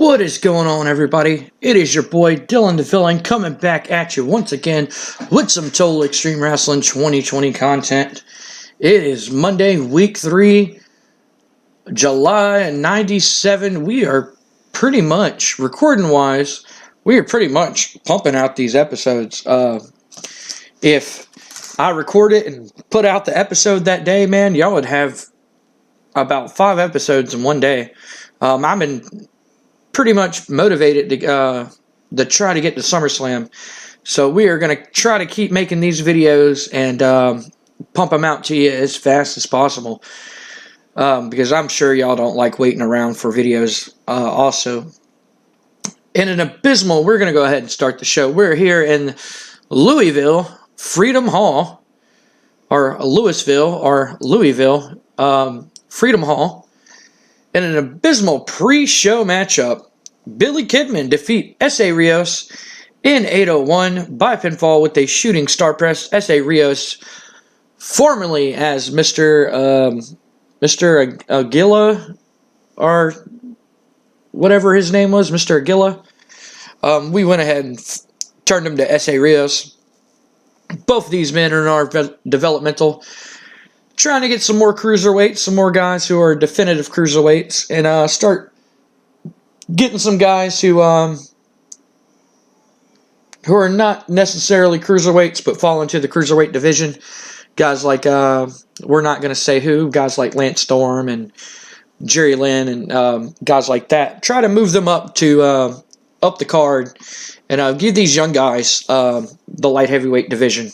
What is going on, everybody? It is your boy Dylan DeFilling coming back at you once again with some Total Extreme Wrestling 2020 content. It is Monday, week 3, July 97. We are pretty much, recording-wise, we are pretty much pumping out these episodes. If I record it and put out the episode that day, man, y'all would have about 5 episodes in one day. I've been pretty much motivated to try to get to SummerSlam. So we are going to try to keep making these videos and pump them out to you as fast as possible. Because I'm sure y'all don't like waiting around for videos also. In an abysmal, we're going to go ahead and start the show. We're here in Louisville, Freedom Hall, or Louisville, Freedom Hall. In an abysmal pre-show matchup, Billy Kidman defeat S.A. Rios in 801 by pinfall with a shooting star press. S.A. Rios, formerly as Mr. Aguila, or whatever his name was, Mr. Aguila. We went ahead and turned him to S.A. Rios. Both of these men are in our developmental, trying to get some more cruiserweights, some more guys who are definitive cruiserweights, and start getting some guys who are not necessarily cruiserweights, but fall into the cruiserweight division. Guys like, we're not going to say who, guys like Lance Storm and Jerry Lynn and guys like that. Try to move them up to up the card and give these young guys the light heavyweight division.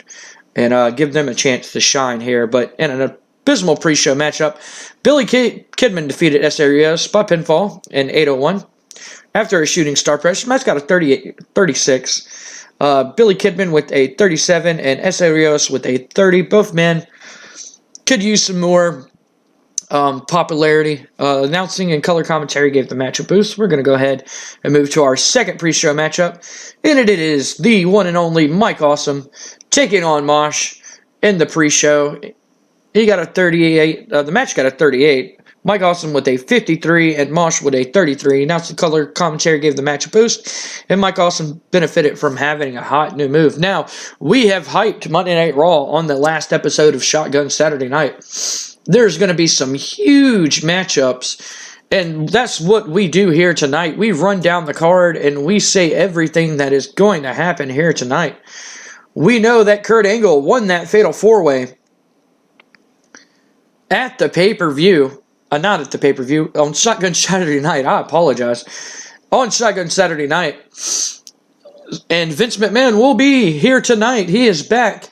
And give them a chance to shine here. But in an abysmal pre-show matchup, Billy Kidman defeated S.A. Rios by pinfall in 801 after a shooting star press. Match got a 36. Billy Kidman with a 37 and S.A. Rios with a 30. Both men could use some more popularity. Announcing and color commentary gave the match a boost. We're going to go ahead and move to our second pre-show matchup. And it is the one and only Mike Awesome taking on Mosh in the pre-show. He got a 38. The match got a 38. Mike Awesome with a 53 and Mosh with a 33. Announced the color commentary gave the match a boost. And Mike Awesome benefited from having a hot new move. Now, we have hyped Monday Night Raw on the last episode of Shotgun Saturday Night. There's going to be some huge matchups. And that's what we do here tonight. We run down the card and we say everything that is going to happen here tonight. We know that Kurt Angle won that Fatal 4-Way at the pay-per-view. Not at the pay-per-view. On Shotgun Saturday Night. I apologize. On Shotgun Saturday Night. And Vince McMahon will be here tonight. He is back.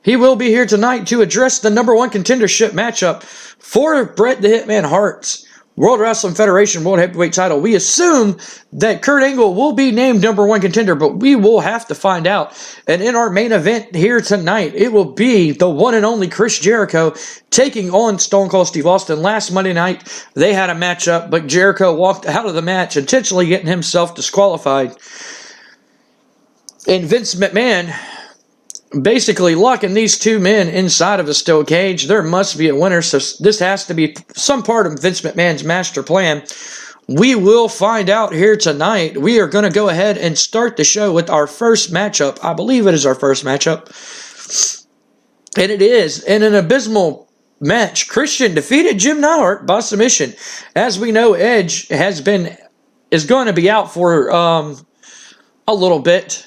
He will be here tonight to address the number 1 contendership matchup for Bret the Hitman Hart's World Wrestling Federation World Heavyweight Title. We assume that Kurt Angle will be named number 1 contender, but we will have to find out. And in our main event here tonight, it will be the one and only Chris Jericho taking on Stone Cold Steve Austin. Last Monday night, they had a matchup, but Jericho walked out of the match, intentionally getting himself disqualified. And Vince McMahon basically locking these two men inside of a steel cage. There must be a winner, so this has to be some part of Vince McMahon's master plan. We will find out here tonight. We are going to go ahead and start the show with our first matchup. I believe it is our first matchup. And it is in an abysmal match. Christian defeated Jim Neidhart by submission. As we know, Edge is going to be out for a little bit.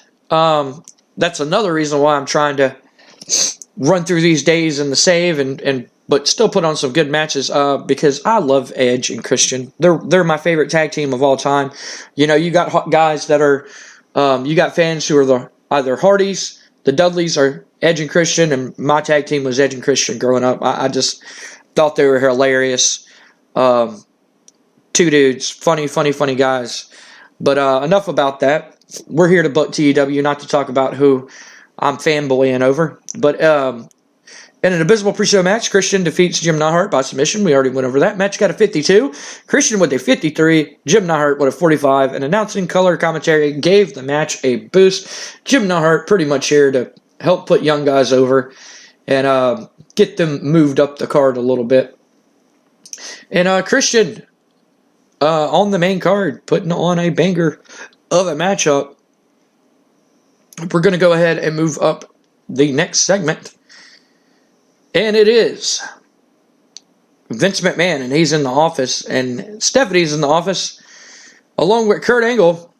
That's another reason why I'm trying to run through these days in the save but still put on some good matches because I love Edge and Christian. They're my favorite tag team of all time. You know, you got guys that are you got fans who are either Hardys, the Dudleys, or Edge and Christian, and my tag team was Edge and Christian growing up. I just thought they were hilarious. Two dudes, funny guys. But enough about that. We're here to book TEW, not to talk about who I'm fanboying over. But in an abysmal pre-show match, Christian defeats Jim Neidhart by submission. We already went over that. Match got a 52. Christian with a 53. Jim Neidhart with a 45. And announcing color commentary gave the match a boost. Jim Neidhart pretty much here to help put young guys over and get them moved up the card a little bit. And Christian on the main card, putting on a banger of a matchup. We're going to go ahead and move up the next segment. And it is Vince McMahon, and he's in the office, and Stephanie's in the office, along with Kurt Angle.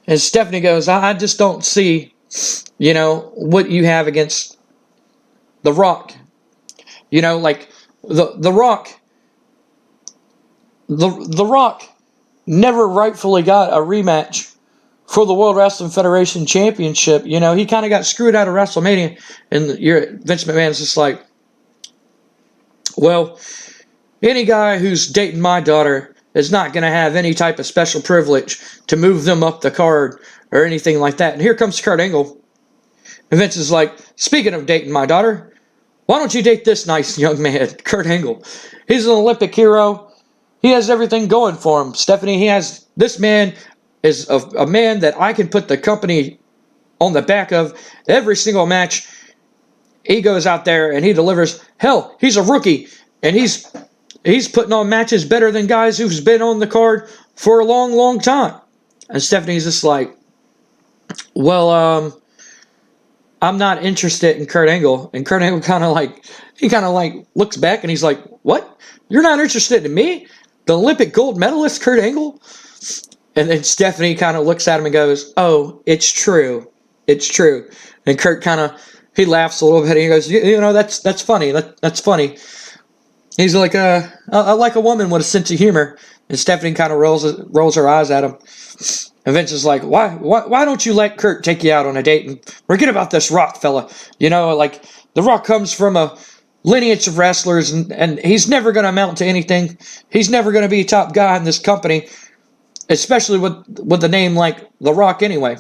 And Stephanie goes, I just don't see, what you have against The Rock. Like, The Rock, The Rock never rightfully got a rematch for the World Wrestling Federation Championship. He kind of got screwed out of WrestleMania, and Vince McMahon's just like, well, any guy who's dating my daughter is not going to have any type of special privilege to move them up the card or anything like that. And here comes Kurt Angle. And Vince is like, speaking of dating my daughter, why don't you date this nice young man, Kurt Angle? He's an Olympic hero. He has everything going for him. Stephanie, this man is a man that I can put the company on the back of every single match. He goes out there and he delivers. Hell, he's a rookie, and he's putting on matches better than guys who's been on the card for a long, long time. And Stephanie's just like, well, I'm not interested in Kurt Angle. And Kurt Angle kind of looks back and he's like, what? You're not interested in me? The Olympic gold medalist, Kurt Angle? And then Stephanie kind of looks at him and goes, oh, it's true. It's true. And Kurt he laughs a little bit and he goes, that's funny. That's funny. He's like, I like a woman with a sense of humor. And Stephanie kind of rolls her eyes at him. And Vince is like, why don't you let Kurt take you out on a date and forget about this Rock fella? Like, The Rock comes from a lineage of wrestlers, and he's never going to amount to anything. He's never going to be a top guy in this company, especially with a name like The Rock anyway.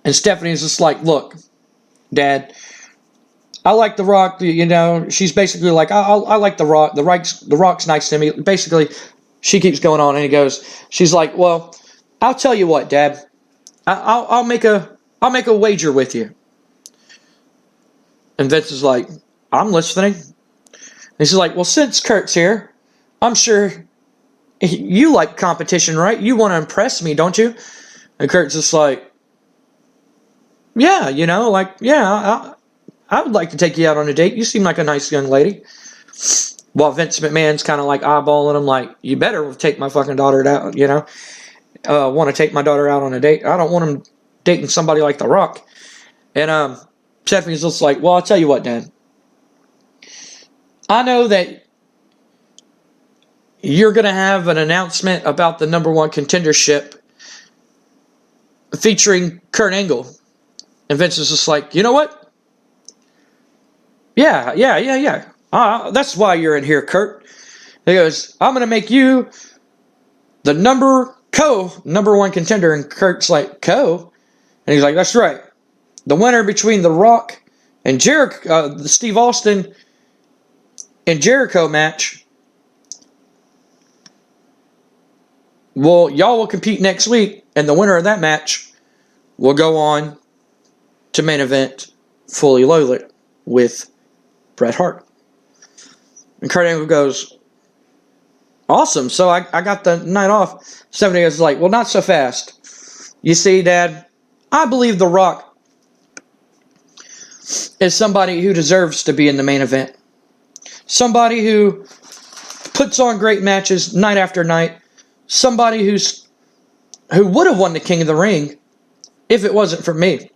And Stephanie's just like, look, Dad, I like The Rock. She's basically like, I like The Rock. The Rock's nice to me. Basically, she keeps going on, and she's like, well, I'll tell you what, Dad. I'll make a wager with you. And Vince is like, I'm listening. And she's like, well, since Kurt's here, I'm sure you like competition, right? You want to impress me, don't you? And Kurt's just like, yeah, I would like to take you out on a date. You seem like a nice young lady. While Vince McMahon's kind of like eyeballing him like, you better take my fucking daughter out, want to take my daughter out on a date. I don't want him dating somebody like The Rock. And Stephanie's just like, well, I'll tell you what, Dad. I know that you're going to have an announcement about the number one contendership featuring Kurt Angle. And Vince is just like, you know what? Yeah. That's why you're in here, Kurt. He goes, I'm going to make you the number one contender. And Kurt's like, co? And he's like, that's right. The winner between The Rock and Jericho, the Steve Austin and Jericho match, well, y'all will compete next week, and the winner of that match will go on to main event Fully Loaded with Bret Hart. And Kurt Angle goes, awesome, so I got the night off. Stephanie goes like, well, not so fast. You see, Dad, I believe The Rock is somebody who deserves to be in the main event. Somebody who puts on great matches night after night. Somebody who would have won the King of the Ring if it wasn't for me.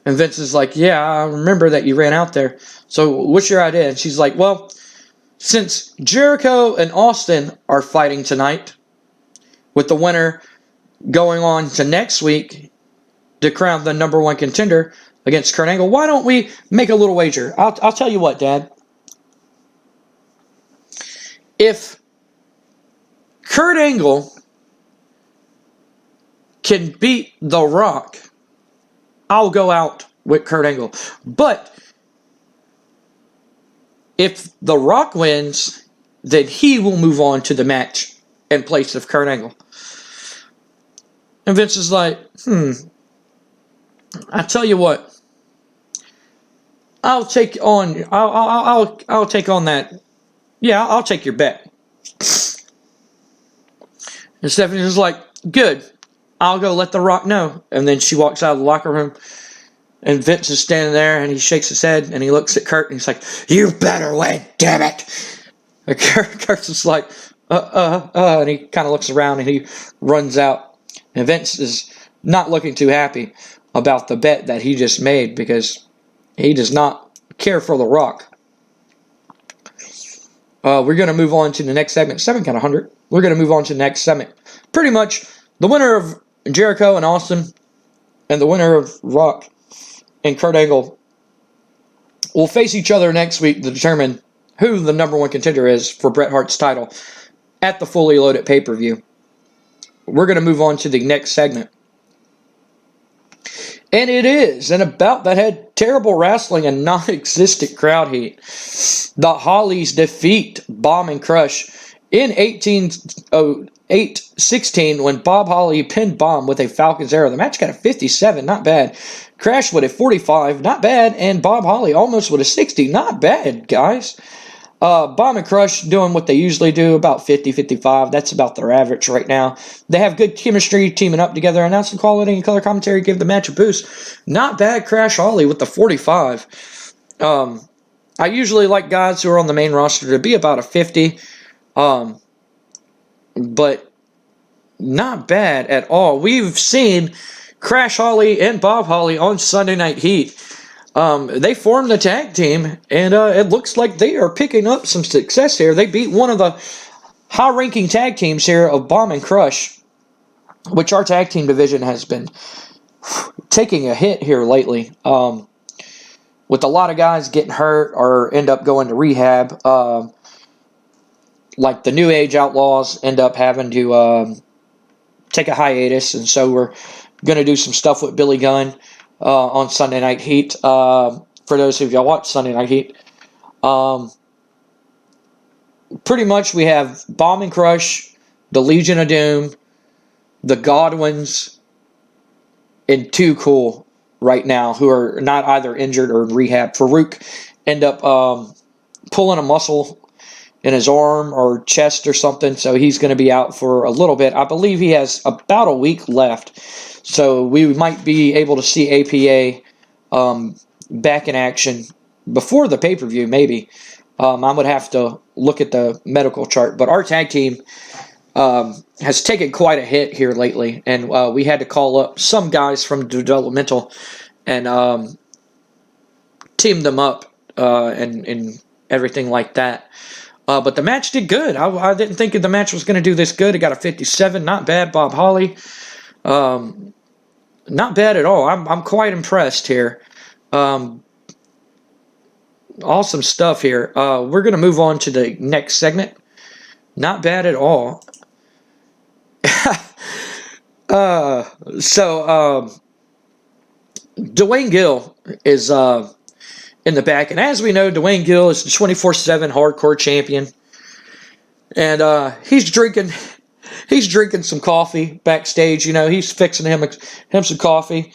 And Vince is like, yeah, I remember that you ran out there. So what's your idea? And she's like, well, since Jericho and Austin are fighting tonight, with the winner going on to next week to crown the number one contender against Kurt Angle, why don't we make a little wager? I'll tell you what, Dad. If Kurt Angle can beat The Rock, I'll go out with Kurt Angle. But if The Rock wins, then he will move on to the match in place of Kurt Angle. And Vince is like, I tell you what, I'll take on that yeah, I'll take your bet. And Stephanie's just like, good, I'll go let The Rock know. And then she walks out of the locker room, and Vince is standing there, and he shakes his head, and he looks at Kurt, and he's like, you better win, damn it. And Kurt's just like, and he kind of looks around, and he runs out. And Vince is not looking too happy about the bet that he just made, because he does not care for The Rock. We're going to move on to the next segment. 7 count 100. We're going to move on to the next segment. Pretty much the winner of Jericho and Austin and the winner of Rock and Kurt Angle will face each other next week to determine who the number one contender is for Bret Hart's title at the Fully Loaded pay-per-view. We're going to move on to the next segment. And it is an bout that had terrible wrestling and non-existent crowd heat. The Hollies defeat Bomb and Crush in 18-16 when Bob Holly pinned Bomb with a Falcon's Arrow. The match got a 57, not bad. Crash with a 45, not bad. And Bob Holly almost with a 60, not bad, guys. Bomb and Crush doing what they usually do, about 50-55. That's about their average right now. They have good chemistry teaming up together. Announcing quality and color commentary give the match a boost. Not bad, Crash Holly with the 45. I usually like guys who are on the main roster to be about a 50. But not bad at all. We've seen Crash Holly and Bob Holly on Sunday Night Heat. They formed the tag team, and it looks like they are picking up some success here. They beat one of the high-ranking tag teams here of Bomb and Crush, which our tag team division has been taking a hit here lately, with a lot of guys getting hurt or end up going to rehab. Like the New Age Outlaws end up having to take a hiatus, and so we're going to do some stuff with Billy Gunn on Sunday Night Heat. For those of y'all watch Sunday Night Heat, pretty much we have Bomb and Crush, the Legion of Doom, the Godwins, and Too Cool right now, who are not either injured or in rehab. Farouk end up pulling a muscle in his arm or chest or something, so he's going to be out for a little bit. I believe he has about a week left, so we might be able to see APA back in action before the pay-per-view, maybe. I would have to look at the medical chart, but our tag team has taken quite a hit here lately, and we had to call up some guys from developmental and team them up and everything like that. But the match did good. I didn't think the match was going to do this good. It got a 57. Not bad, Bob Holly. Not bad at all. I'm quite impressed here. Awesome stuff here. We're going to move on to the next segment. Not bad at all. Dwayne Gill is in the back. And as we know, Dwayne Gill is the 24/7 hardcore champion. And he's drinking some coffee backstage. You know, he's fixing him some coffee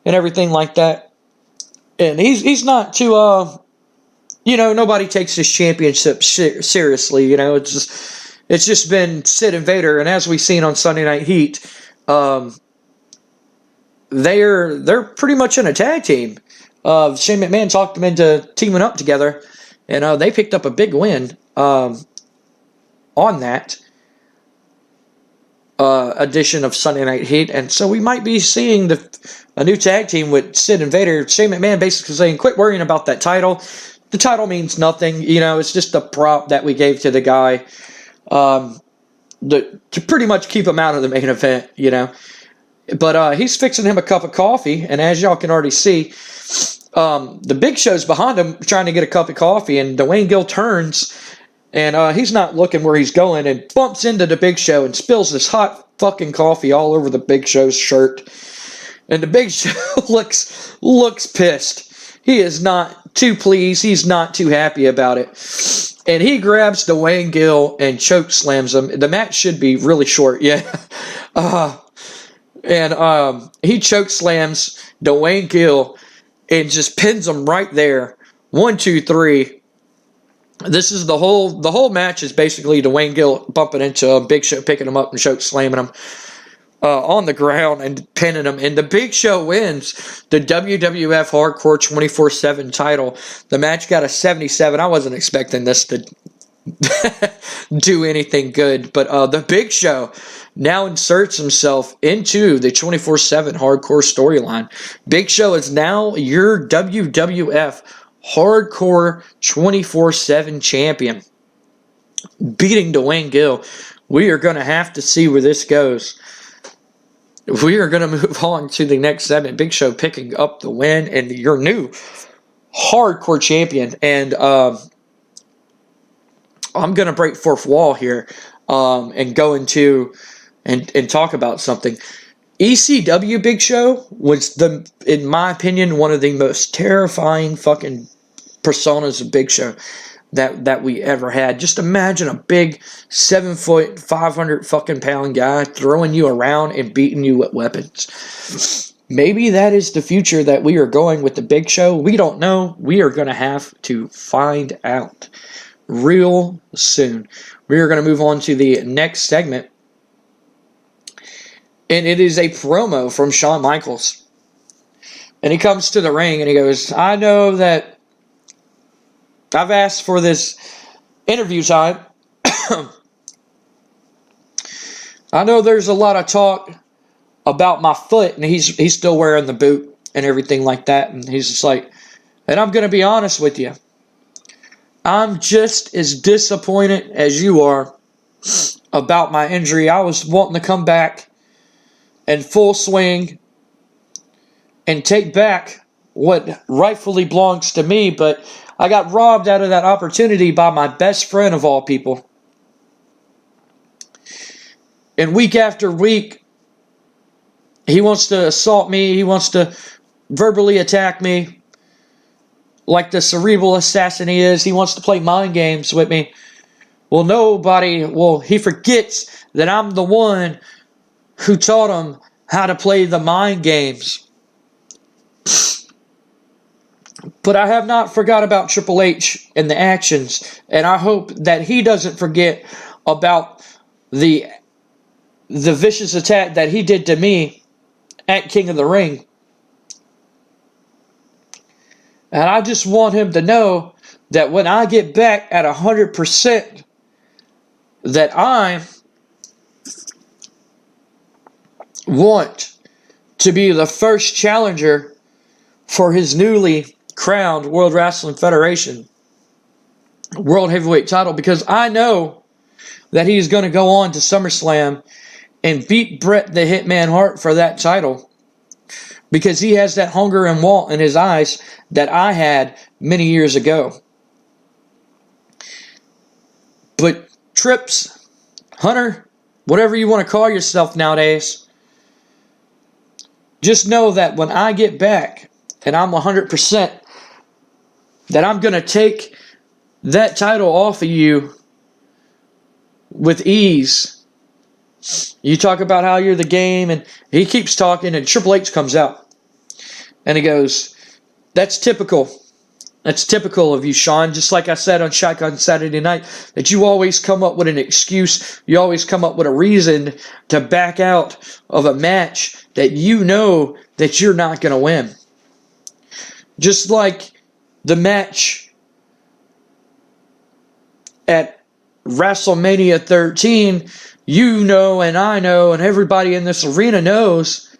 and everything like that. And he's not too, nobody takes his championship seriously. You know, it's just been Sid and Vader. And as we've seen on Sunday Night Heat, they're pretty much in a tag team. Shane McMahon talked them into teaming up together, and they picked up a big win on that edition of Sunday Night Heat. And so we might be seeing a new tag team with Sid and Vader. Shane McMahon basically saying, quit worrying about that title. The title means nothing. You know, it's just a prop that we gave to the guy to pretty much keep him out of the main event, you know. But he's fixing him a cup of coffee, and as y'all can already see, the Big Show's behind him trying to get a cup of coffee, and Dwayne Gill turns, and he's not looking where he's going, and bumps into the Big Show and spills this hot fucking coffee all over the Big Show's shirt. And the Big Show looks pissed. He is not too pleased. He's not too happy about it. And he grabs Dwayne Gill and choke slams him. The match should be really short, yeah. And he choke slams Dwayne Gill and just pins him right there. 1, 2, 3. This is the whole match is basically Dwayne Gill bumping into Big Show, picking him up and choke slamming him on the ground and pinning him. And the Big Show wins the WWF Hardcore 24/7 title. The match got a 77. I wasn't expecting this to do anything good, but the Big Show now inserts himself into the 24/7 Hardcore storyline. Big Show is now your WWF Hardcore 24/7 champion, beating Dwayne Gill. We are going to have to see where this goes. We are going to move on to the next segment. Big Show picking up the win and your new Hardcore champion. And I'm going to break fourth wall here and go into and talk about something. ECW Big Show was, in my opinion, one of the most terrifying fucking personas of Big Show that we ever had. Just imagine a big 7 foot, 500 fucking pound guy throwing you around and beating you with weapons. Maybe that is the future that we are going with the Big Show. We don't know. We are going to have to find out real soon. We are going to move on to the next segment. And it is a promo from Shawn Michaels. And he comes to the ring and he goes, I know that I've asked for this interview time. I know there's a lot of talk about my foot. And he's still wearing the boot and everything like that. And he's just like, and I'm going to be honest with you. I'm just as disappointed as you are about my injury. I was wanting to come back in full swing and take back what rightfully belongs to me, but I got robbed out of that opportunity by my best friend of all people. And week after week, he wants to assault me. He wants to verbally attack me like the cerebral assassin he is. He wants to play mind games with me. Well, he forgets that I'm the one who taught him how to play the mind games. But I have not forgot about Triple H and the actions, and I hope that he doesn't forget about the vicious attack that he did to me at King of the Ring. And I just want him to know that when I get back at 100%, that I want to be the first challenger for his newly crowned World Wrestling Federation World Heavyweight Title, because I know that he's going to go on to SummerSlam and beat Bret the Hitman Hart for that title, because he has that hunger and want in his eyes that I had many years ago. But Trips, Hunter, whatever you want to call yourself nowadays, just know that when I get back and I'm 100%, that I'm going to take that title off of you with ease. You talk about how you're the game, and he keeps talking, and Triple H comes out. And he goes, that's typical. That's typical of you, Shawn. Just like I said on Shotgun Saturday Night, that you always come up with an excuse. You always come up with a reason to back out of a match that you know that you're not going to win. Just like the match at WrestleMania 13, you know and I know and everybody in this arena knows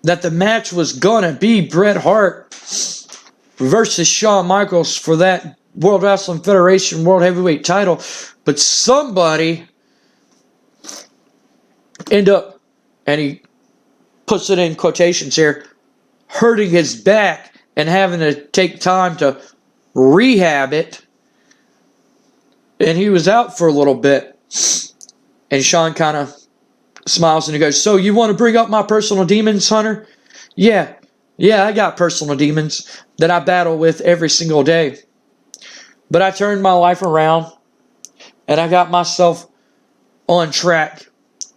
that the match was going to be Bret Hart versus Shawn Michaels for that World Wrestling Federation World Heavyweight Title. But somebody end up, and he puts it in quotations here, hurting his back and having to take time to rehab it. And he was out for a little bit. And Shawn kind of smiles and he goes, so you want to bring up my personal demons, Hunter? Yeah, I got personal demons that I battle with every single day. But I turned my life around and I got myself on track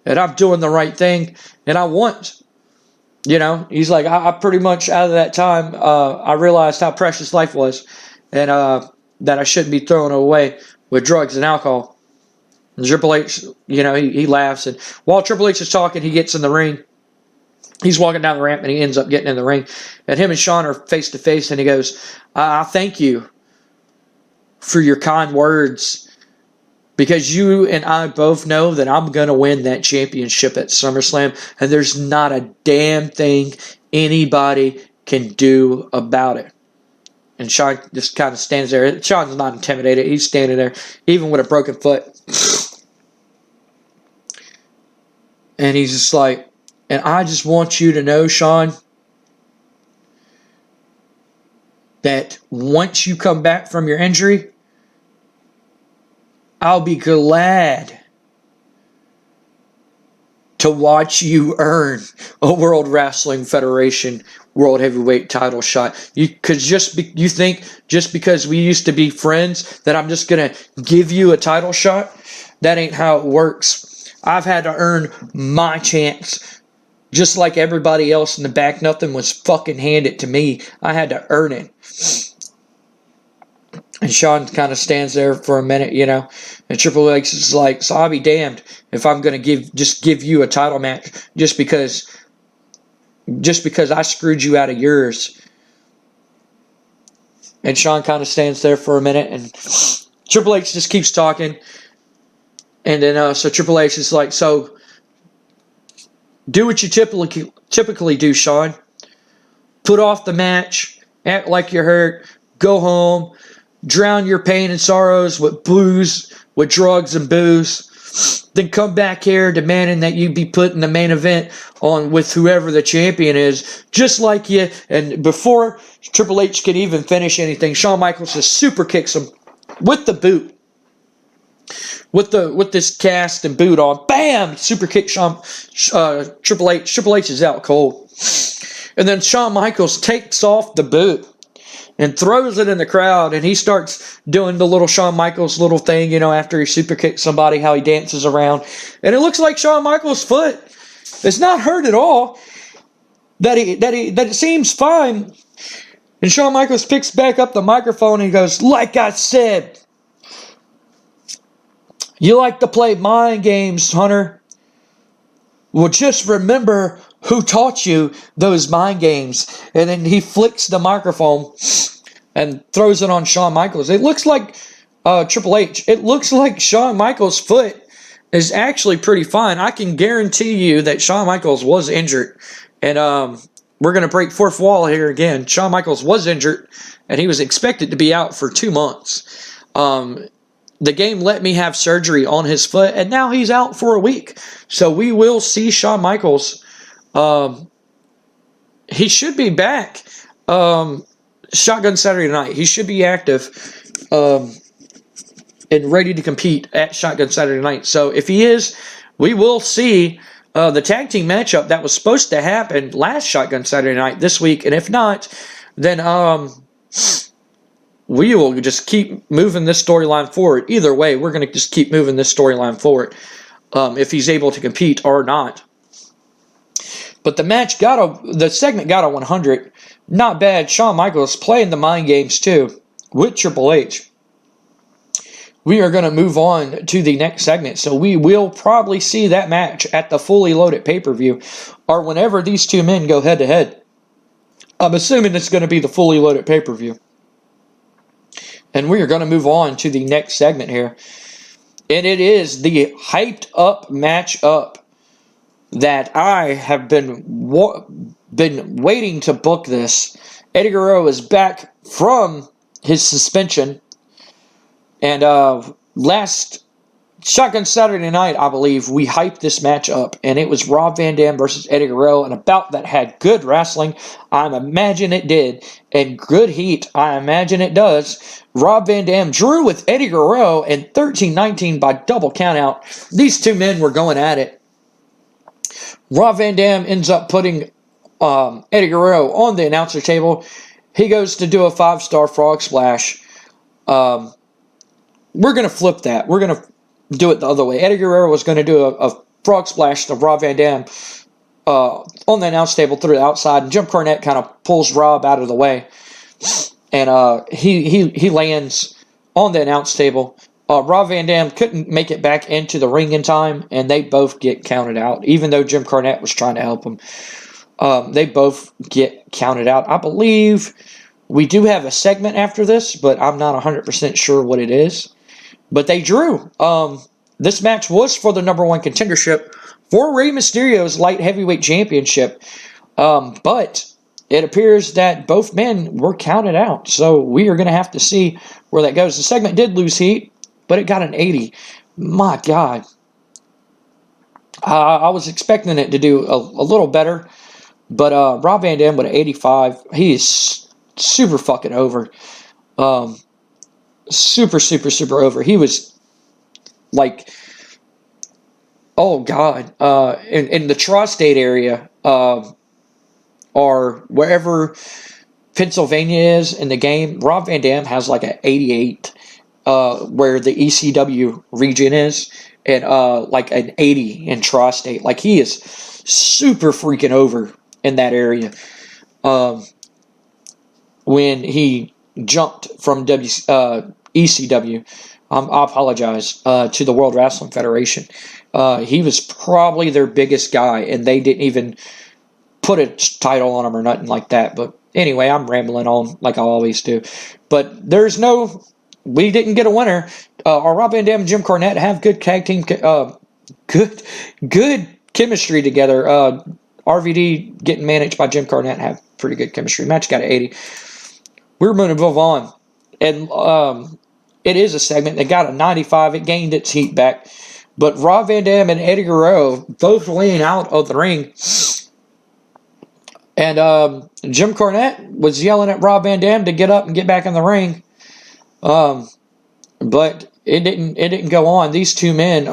and I'm doing the right thing. And I want, he's like, I pretty much out of that time, I realized how precious life was. And, that I shouldn't be throwing away with drugs and alcohol. And Triple H, he laughs. And while Triple H is talking, he gets in the ring. He's walking down the ramp, and he ends up getting in the ring. And him and Shawn are face-to-face, and he goes, I thank you for your kind words, because you and I both know that I'm going to win that championship at SummerSlam, and there's not a damn thing anybody can do about it. And Shawn just kind of stands there. Shawn's not intimidated. He's standing there, even with a broken foot. And he's just like, and I just want you to know, Shawn, that once you come back from your injury, I'll be glad to watch you earn a World Wrestling Federation World Heavyweight Title shot. You think just because we used to be friends that I'm just going to give you a title shot? That ain't how it works. I've had to earn my chance. Just like everybody else in the back, nothing was fucking handed to me. I had to earn it. And Shawn kind of stands there for a minute, and Triple H is like, so I'll be damned if I'm going to give you a title match just because I screwed you out of yours. And Shawn kind of stands there for a minute, and Triple H just keeps talking. And then, so Triple H is like, so do what you typically do, Shawn. Put off the match, act like you're hurt, go home, drown your pain and sorrows with booze, with drugs and booze. Then come back here demanding that you be put in the main event on with whoever the champion is, just like you. And before Triple H can even finish anything, Shawn Michaels just super kicks him with the boot. With this cast and boot on, bam! Super kick Triple H. Triple H is out cold. And then Shawn Michaels takes off the boot and throws it in the crowd, and he starts doing the little Shawn Michaels little thing, after he super kicks somebody, how he dances around. And it looks like Shawn Michaels' foot is not hurt at all. That it seems fine. And Shawn Michaels picks back up the microphone and he goes, like I said, you like to play mind games, Hunter. Well, just remember who taught you those mind games. And then he flicks the microphone and throws it on Shawn Michaels. It looks like Triple H. It looks like Shawn Michaels' foot is actually pretty fine. I can guarantee you that Shawn Michaels was injured. And we're going to break fourth wall here again. Shawn Michaels was injured, and he was expected to be out for 2 months. The game let me have surgery on his foot, and now he's out for a week. So we will see Shawn Michaels. He should be back. Shotgun Saturday Night. He should be active and ready to compete at Shotgun Saturday Night. So if he is, we will see the tag team matchup that was supposed to happen last Shotgun Saturday Night this week. And if not, then we will just keep moving this storyline forward. Either way, we're going to just keep moving this storyline forward if he's able to compete or not. But the segment got a 100. Not bad. Shawn Michaels playing the mind games too with Triple H. We are going to move on to the next segment. So we will probably see that match at the Fully Loaded pay-per-view or whenever these two men go head-to-head. I'm assuming it's going to be the Fully Loaded pay-per-view. And we are going to move on to the next segment here. And it is the hyped up matchup that I have been waiting to book this. Eddie Guerrero is back from his suspension. And last Shotgun Saturday Night, I believe, we hyped this match up. And it was Rob Van Dam versus Eddie Guerrero. And a bout that had good wrestling. I imagine it did. And good heat. I imagine it does. Rob Van Dam drew with Eddie Guerrero in 13-19 by double countout. These two men were going at it. Rob Van Dam ends up putting Eddie Guerrero on the announcer table. He goes to do a 5-star frog splash. We're going to flip that. We're going to do it the other way. Eddie Guerrero was going to do a frog splash to Rob Van Dam on the announce table through the outside. And Jim Cornette kind of pulls Rob out of the way. And he lands on the announce table. Rob Van Dam couldn't make it back into the ring in time, and they both get counted out, even though Jim Cornette was trying to help him. They both get counted out. I believe we do have a segment after this, but I'm not 100% sure what it is. But they drew. This match was for the #1 contendership for Rey Mysterio's light heavyweight championship. But it appears that both men were counted out. So we are going to have to see where that goes. The segment did lose heat, but it got an 80. My God. I was expecting it to do a little better. But Rob Van Dam with an 85. He is super fucking over. Super, super, super over. He was like, oh God. In the tri-state area, or wherever Pennsylvania is in the game, Rob Van Dam has like an 88, where the ECW region is, and like an 80 in tri-state. Like, he is super freaking over in that area. When he jumped from ECW, I apologize, to the World Wrestling Federation, he was probably their biggest guy, and they didn't even put a title on him or nothing like that. But anyway, I'm rambling on like I always do. But we didn't get a winner. Rob Van Dam and Jim Cornette have good tag team, good chemistry together. RVD getting managed by Jim Cornette have pretty good chemistry. Match got an 80. We're going to move on. And it is a segment that got a 95. It gained its heat back. But Rob Van Dam and Eddie Guerrero both leaning out of the ring. And Jim Cornette was yelling at Rob Van Dam to get up and get back in the ring. But it didn't go on. These two men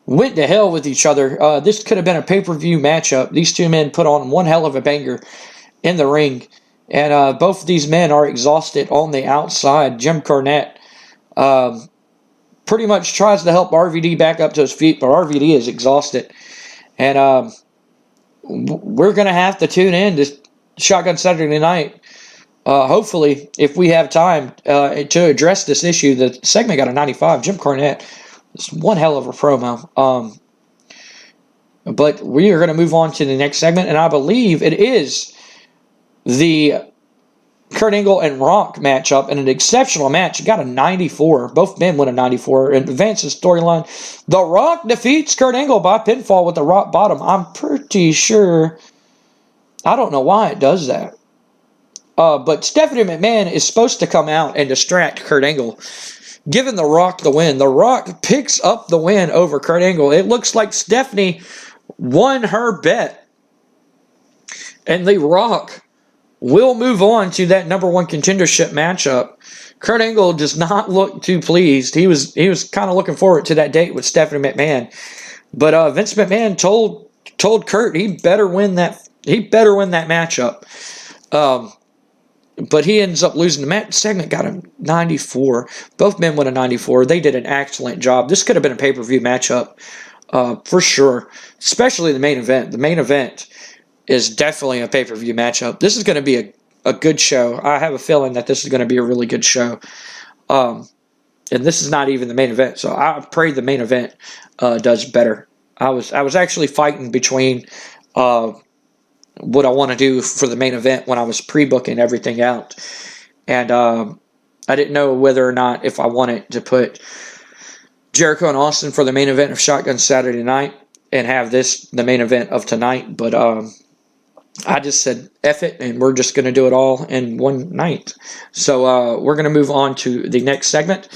went to hell with each other. This could have been a pay-per-view matchup. These two men put on one hell of a banger in the ring. And both of these men are exhausted on the outside. Jim Cornette pretty much tries to help RVD back up to his feet, but RVD is exhausted. And we're going to have to tune in to Shotgun Saturday Night. Hopefully, if we have time to address this issue. The segment got a 95. Jim Cornette is one hell of a promo. But we are going to move on to the next segment, and I believe it is the Kurt Angle and Rock matchup, and an exceptional match. It got a 94. Both men went a 94. In Vance's storyline, The Rock defeats Kurt Angle by pinfall with the rock bottom. I'm pretty sure. I don't know why it does that. But Stephanie McMahon is supposed to come out and distract Kurt Angle, giving The Rock the win. The Rock picks up the win over Kurt Angle. It looks like Stephanie won her bet, and The Rock will move on to that #1 contendership matchup. Kurt Angle does not look too pleased. He was kind of looking forward to that date with Stephanie McMahon, but Vince McMahon told Kurt he better win that matchup. But he ends up losing the match. Segment got a 94. Both men went a 94. They did an excellent job. This could have been a pay-per-view matchup for sure, especially the main event. The main event is definitely a pay-per-view matchup. This is going to be a good show. I have a feeling that this is going to be a really good show. And this is not even the main event, so I pray the main event does better. I was actually fighting between what I want to do for the main event when I was pre-booking everything out. And I didn't know whether or not if I wanted to put Jericho and Austin for the main event of Shotgun Saturday Night and have this the main event of tonight. But I just said, F it, and we're just going to do it all in one night. So we're going to move on to the next segment.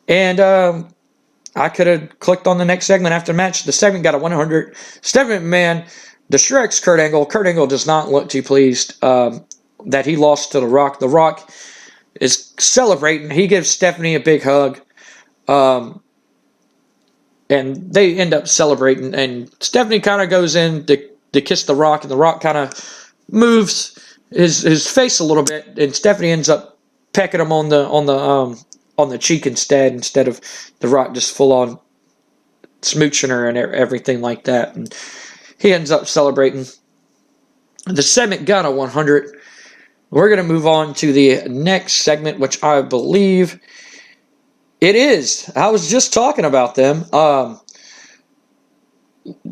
And I could have clicked on the next segment after the match. The segment got a 100. Stephanie McMahon distracts Kurt Angle. Kurt Angle does not look too pleased that he lost to The Rock. The Rock is celebrating. He gives Stephanie a big hug. And they end up celebrating. And Stephanie kind of goes in to kiss The Rock, and The Rock kind of moves his face a little bit, and Stephanie ends up pecking him on the cheek instead of The Rock just full on smooching her and everything like that. And he ends up celebrating. The segment got a 100. We're going to move on to the next segment, which I believe It is. I was just talking about them.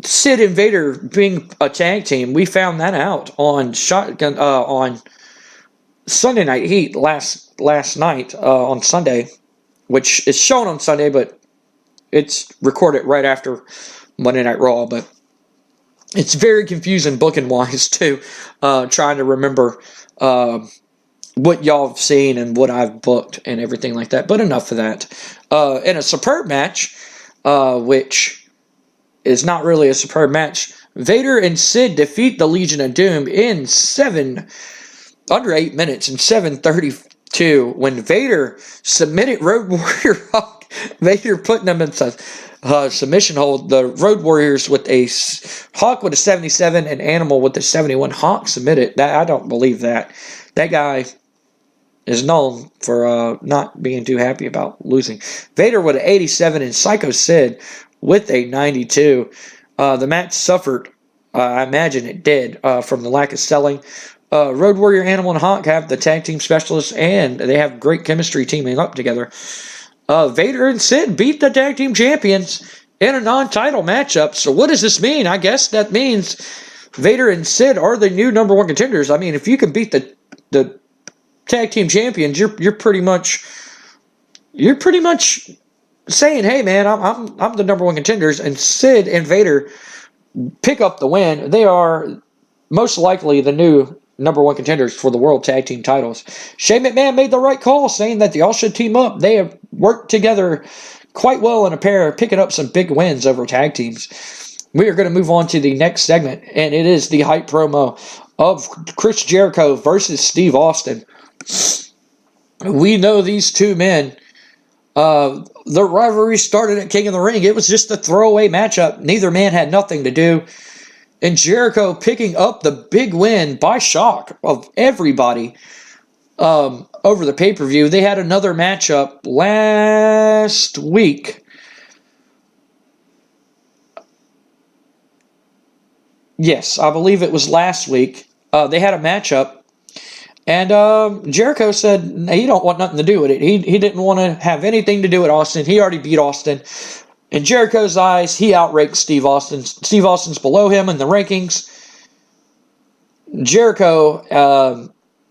Sid and Vader being a tag team, we found that out on on Sunday Night Heat last night on Sunday, which is shown on Sunday, but it's recorded right after Monday Night Raw. But it's very confusing booking wise too, trying to remember what y'all have seen and what I've booked and everything like that. But enough of that. In a superb match, which is not really a superb match, Vader and Sid defeat the Legion of Doom in under 8 minutes in 7:32 when Vader submitted Road Warrior Hawk. Vader putting them in submission hold. The Road Warriors with a Hawk with a 77 and Animal with a 71. Hawk submitted. That I don't believe that. That guy is known for not being too happy about losing. Vader with an 87 and Psycho Sid with a 92. The match suffered, I imagine it did, from the lack of selling. Road Warrior, Animal, and Hawk have the tag team specialists, and they have great chemistry teaming up together. Vader and Sid beat the tag team champions in a non-title matchup. So what does this mean? I guess that means Vader and Sid are the new number one contenders. I mean, if you can beat the tag team champions, you're pretty much saying, "Hey, man, I'm the number one contenders." And Sid and Vader pick up the win. They are most likely the new number one contenders for the World Tag Team titles. Shane McMahon made the right call, saying that they all should team up. They have worked together quite well in a pair, picking up some big wins over tag teams. We are going to move on to the next segment, and it is the hype promo of Chris Jericho versus Steve Austin. We know these two men. The rivalry started at King of the Ring. It was just a throwaway matchup. Neither man had nothing to do. And Jericho picking up the big win by shock of everybody over the pay-per-view. They had another matchup last week. Yes, I believe it was last week. They had a matchup. And Jericho said he don't want nothing to do with it. He didn't want to have anything to do with Austin. He already beat Austin. In Jericho's eyes, he outranks Steve Austin. Steve Austin's below him in the rankings. Jericho,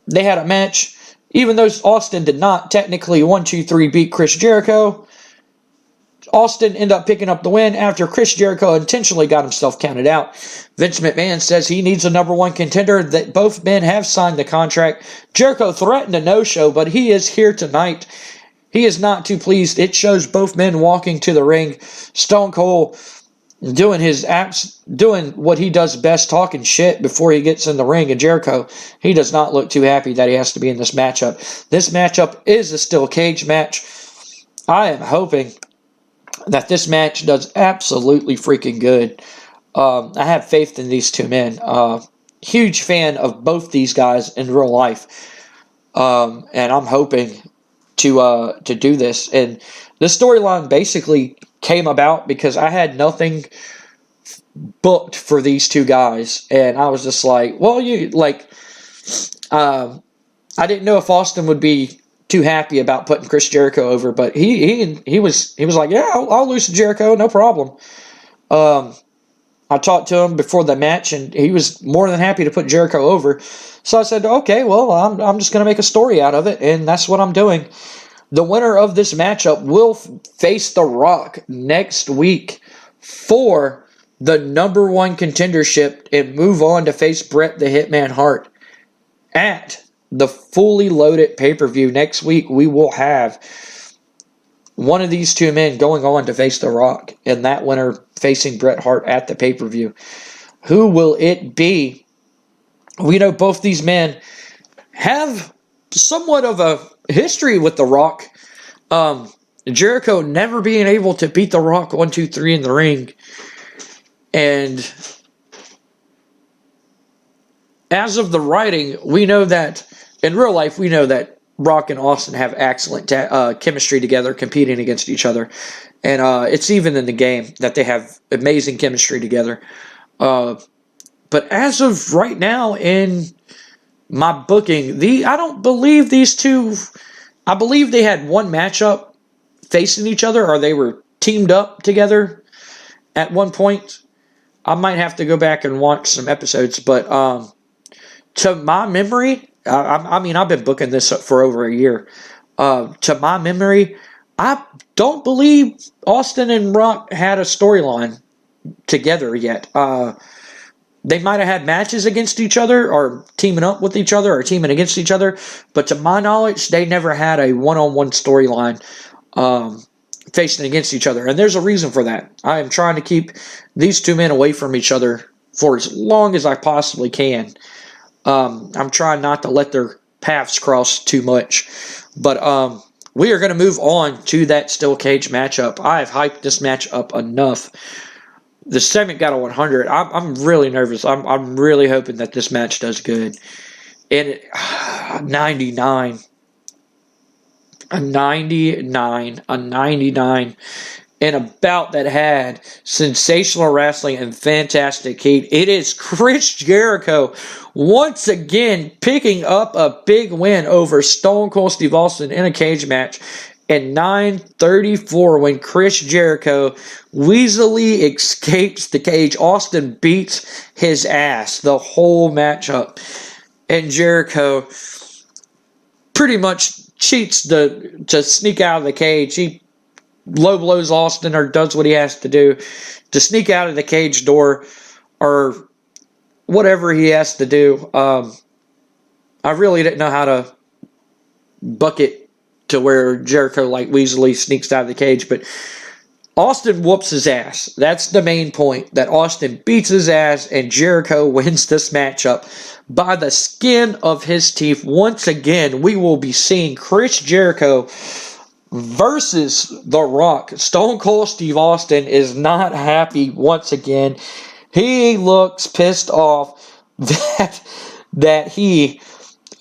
they had a match. Even though Austin did not technically 1-2-3 beat Chris Jericho, Austin ended up picking up the win after Chris Jericho intentionally got himself counted out. Vince McMahon says he needs a number one contender, that both men have signed the contract. Jericho threatened a no-show, but he is here tonight. He is not too pleased. It shows both men walking to the ring. Stone Cold doing what he does best, talking shit before he gets in the ring. And Jericho, he does not look too happy that he has to be in this matchup. This matchup is a steel cage match. I am hoping that this match does absolutely freaking good. I have faith in these two men. Huge fan of both these guys in real life. And I'm hoping to do this. And the storyline basically came about because I had nothing booked for these two guys. And I was just like, well, I didn't know if Austin would be too happy about putting Chris Jericho over, but he was like, yeah, I'll lose to Jericho, no problem. I talked to him before the match, and he was more than happy to put Jericho over. So I said, okay, well, I'm just going to make a story out of it, and that's what I'm doing. The winner of this matchup will face The Rock next week for the number one contendership and move on to face Bret the Hitman Hart at the fully loaded pay-per-view. Next week, we will have one of these two men going on to face The Rock, and that winner facing Bret Hart at the pay-per-view. Who will it be? We know both these men have somewhat of a history with The Rock. Jericho never being able to beat The Rock 1-2-3 in the ring. And as of the writing, we know that in real life, we know that Rock and Austin have excellent chemistry together, competing against each other. And it's even in the game that they have amazing chemistry together. But as of right now in my booking, I don't believe these two, I believe they had one matchup facing each other, or they were teamed up together at one point. I might have to go back and watch some episodes, but to my memory, I mean, I've been booking this for over a year. To my memory, I don't believe Austin and Rock had a storyline together yet. They might have had matches against each other, or teaming up with each other, or teaming against each other, but to my knowledge, they never had a one-on-one storyline facing against each other, and there's a reason for that. I am trying to keep these two men away from each other for as long as I possibly can. I'm trying not to let their paths cross too much, but we are going to move on to that steel cage matchup. I have hyped this match up enough. The segment got a 100. I'm really nervous. I'm really hoping that this match does good. And 99. A 99 in a bout that had sensational wrestling and fantastic heat. It is Chris Jericho once again picking up a big win over Stone Cold Steve Austin in a cage match at 9:34 when Chris Jericho weaselly escapes the cage. Austin beats his ass the whole matchup, and Jericho pretty much cheats to sneak out of the cage. He low blows Austin, or does what he has to do to sneak out of the cage door, or whatever he has to do. I really didn't know how to buck it to where Jericho like weaselly sneaks out of the cage, but Austin whoops his ass. That's the main point, that Austin beats his ass and Jericho wins this matchup by the skin of his teeth. Once again, we will be seeing Chris Jericho versus The Rock. Stone Cold Steve Austin is not happy once again. He looks pissed off that he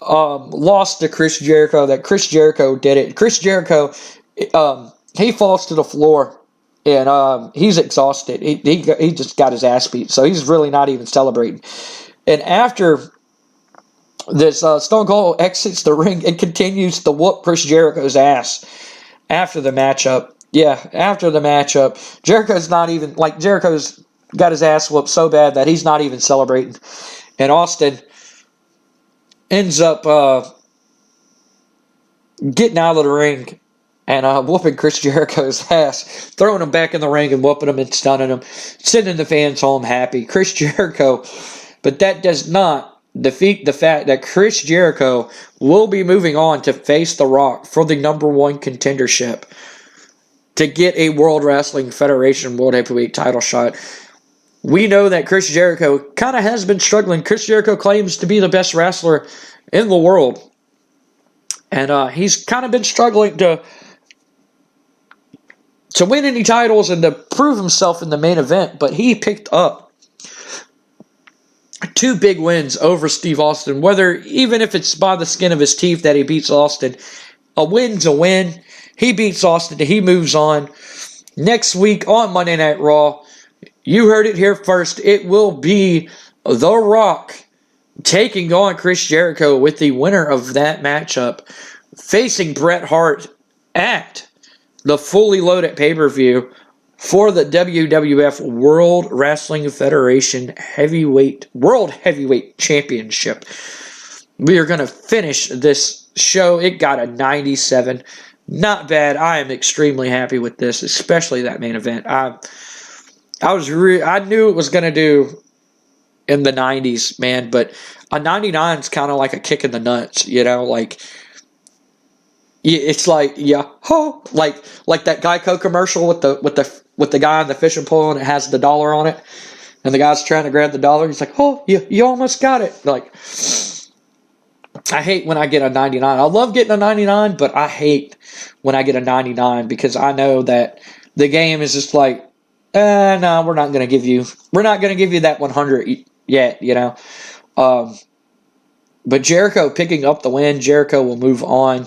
lost to Chris Jericho, that Chris Jericho did it. Chris Jericho, he falls to the floor. And he's exhausted. He just got his ass beat. So he's really not even celebrating. And after this, Stone Cold exits the ring and continues to whoop Chris Jericho's ass after the matchup. Yeah, after the matchup. Jericho's got his ass whooped so bad that he's not even celebrating. And Austin ends up getting out of the ring and whooping Chris Jericho's ass, throwing him back in the ring and whooping him and stunning him, sending the fans home happy. Chris Jericho, but that does not defeat the fact that Chris Jericho will be moving on to face The Rock for the #1 contendership to get a World Wrestling Federation World Heavyweight Title shot. We know that Chris Jericho kind of has been struggling. Chris Jericho claims to be the best wrestler in the world, and he's kind of been struggling to win any titles and to prove himself in the main event, but he picked up 2 big wins over Steve Austin, even if it's by the skin of his teeth that he beats Austin. A win's a win. He beats Austin, he moves on. Next week on Monday Night Raw, you heard it here first, it will be The Rock taking on Chris Jericho, with the winner of that matchup facing Bret Hart at the fully loaded pay-per-view for the WWF World Wrestling Federation World Heavyweight Championship. We are going to finish this show. It got a 97. Not bad. I am extremely happy with this, especially that main event. I knew it was going to do in the 90s, man, but a 99 is kind of like a kick in the nuts, like. It's like, like that Geico commercial with the guy on the fishing pole and it has the dollar on it, and the guy's trying to grab the dollar. He's like, "Oh, you almost got it." Like, I hate when I get a 99. I love getting a 99, but I hate when I get a 99 because I know that the game is just like, no, we're not going to give you that 100 yet, But Jericho picking up the win. Jericho will move on.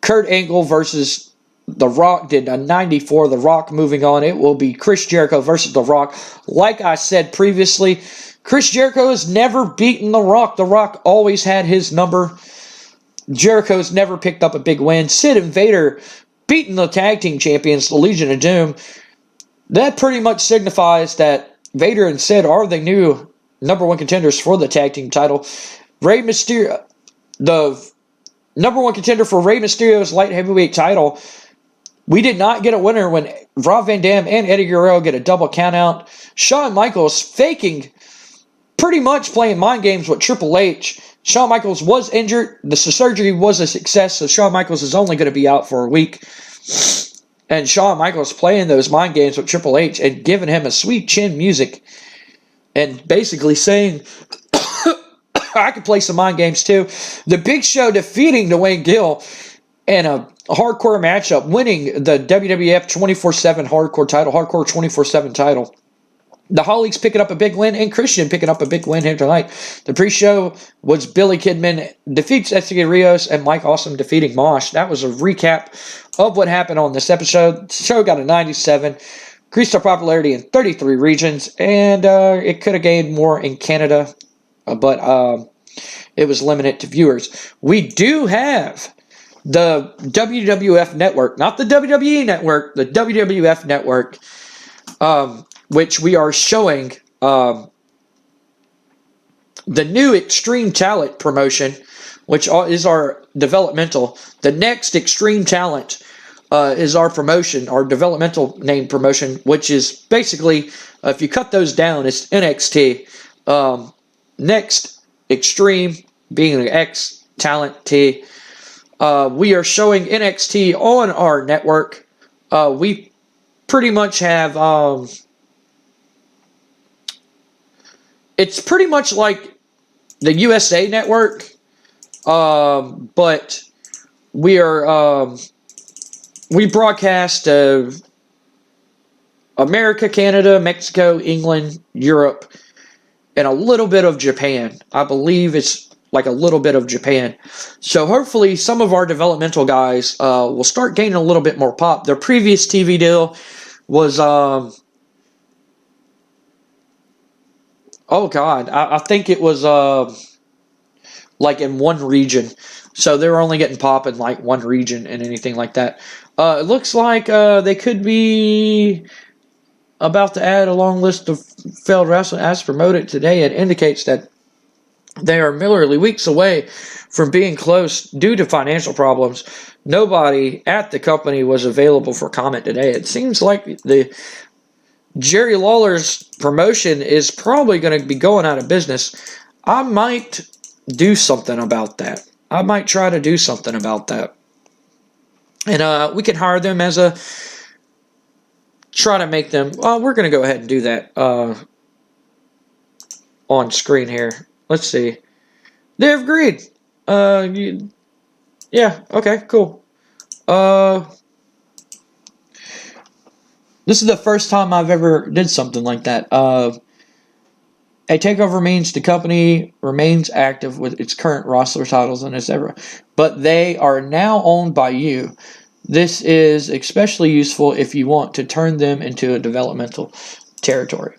Kurt Angle versus The Rock did a 94. The Rock moving on. It will be Chris Jericho versus The Rock. Like I said previously, Chris Jericho has never beaten The Rock. The Rock always had his number. Jericho's never picked up a big win. Sid and Vader beating the tag team champions, the Legion of Doom, that pretty much signifies that Vader and Sid are the new number one contenders for the tag team title. Rey Mysterio, the number one contender for Rey Mysterio's light heavyweight title. We did not get a winner when Rob Van Dam and Eddie Guerrero get a double countout. Shawn Michaels faking, pretty much playing mind games with Triple H. Shawn Michaels was injured. The surgery was a success, so Shawn Michaels is only going to be out for a week. And Shawn Michaels playing those mind games with Triple H and giving him a sweet chin music and basically saying, I could play some mind games too. The Big Show defeating Dwayne Gill in a hardcore matchup, winning the WWF 24/7 hardcore title, hardcore 24/7 title. The Hollies picking up a big win, and Christian picking up a big win here tonight. The pre-show was Billy Kidman defeats Estiga Rios and Mike Awesome defeating Mosh. That was a recap of what happened on this episode. The show got a 97, increased our popularity in 33 regions, and it could have gained more in Canada, but it was limited to viewers. We do have the WWF Network, not the WWE Network, the WWF Network, which we are showing the new Extreme Talent promotion, which is our developmental. The next Extreme Talent is our promotion, our developmental name promotion, which is basically, if you cut those down, it's NXT. Next Extreme being an X Talent T. We are showing NXT on our network. We pretty much have... it's pretty much like the USA Network, but we are... we broadcast America, Canada, Mexico, England, Europe, and a little bit of Japan. I believe it's like a little bit of Japan. So hopefully some of our developmental guys will start gaining a little bit more pop. Their previous TV deal was, oh God, I think it was like in one region. So they were only getting pop in like one region and anything like that. It looks like they could be about to add a long list of failed wrestling as promoted today. It indicates that they are merely weeks away from being close due to financial problems. Nobody at the company was available for comment today. It seems like the Jerry Lawler's promotion is probably going to be going out of business. I might do something about that. I might try to do something about that. And we can hire them as a... try to make them... we're going to go ahead and do that on screen here. Let's see. They've agreed. Yeah, okay, cool. This is the first time I've ever did something like that. A takeover means the company remains active with its current roster titles and etc. But they are now owned by you. This is especially useful if you want to turn them into a developmental territory.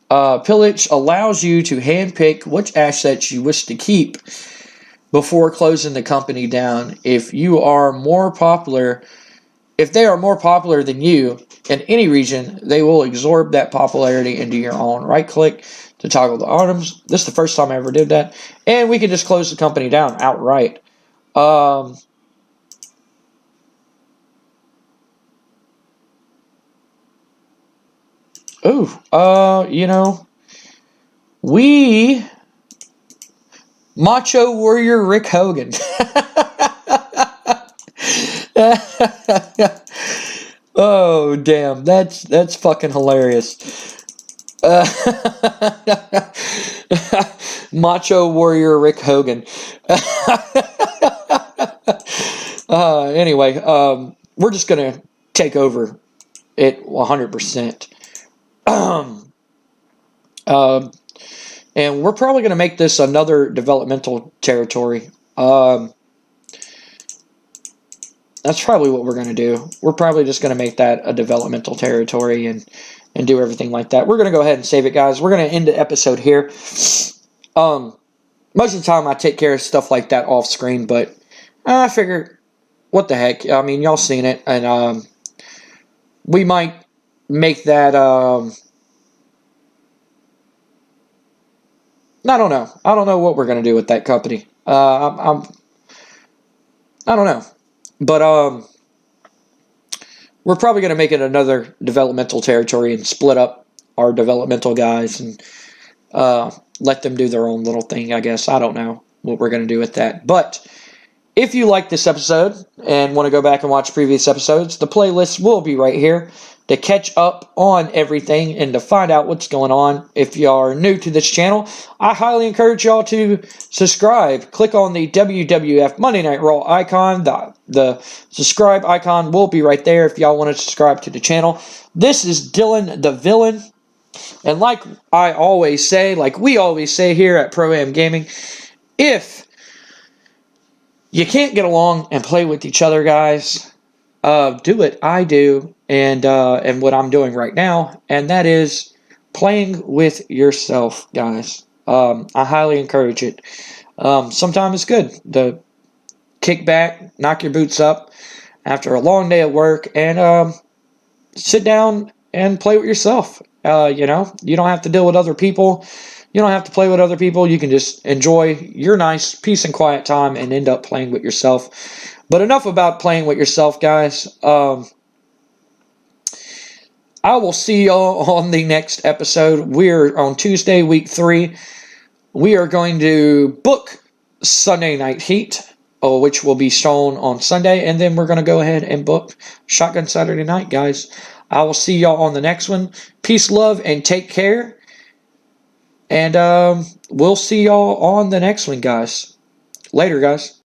Pillage allows you to handpick which assets you wish to keep before closing the company down. If they are more popular than you in any region, they will absorb that popularity into your own. Right-click to toggle the items. This is the first time I ever did that. And we can just close the company down outright. Macho Warrior Rick Hogan. Oh, damn. That's fucking hilarious. Macho Warrior Rick Hogan. Anyway, we're just going to take over it 100%. And we're probably going to make this another developmental territory. That's probably what we're going to do. We're probably just going to make that a developmental territory and do everything like that. We're going to go ahead and save it, guys. We're going to end the episode here. Most of the time I take care of stuff like that off screen, but I figure what the heck? I mean, y'all seen it, and we might make that. I don't know. I don't know what we're gonna do with that company. I don't know, but we're probably gonna make it another developmental territory and split up our developmental guys and let them do their own little thing. I guess I don't know what we're gonna do with that, but. If you like this episode and want to go back and watch previous episodes, the playlist will be right here to catch up on everything and to find out what's going on. If you are new to this channel, I highly encourage y'all to subscribe. Click on the WWF Monday Night Raw icon. The subscribe icon will be right there if y'all want to subscribe to the channel. This is Dylan the Villain. And like I always say, like we always say here at Pro Am Gaming, if you can't get along and play with each other, guys, do what I do and what I'm doing right now, and that is playing with yourself, guys. I highly encourage it. Sometimes it's good to kick back, knock your boots up after a long day at work, and sit down and play with yourself. You don't have to deal with other people. You don't have to play with other people. You can just enjoy your nice peace and quiet time and end up playing with yourself. But enough about playing with yourself, guys. I will see y'all on the next episode. We're on Tuesday, week 3. We are going to book Sunday Night Heat, which will be shown on Sunday. And then we're going to go ahead and book Shotgun Saturday Night, guys. I will see y'all on the next one. Peace, love, and take care. And we'll see y'all on the next one, guys. Later, guys.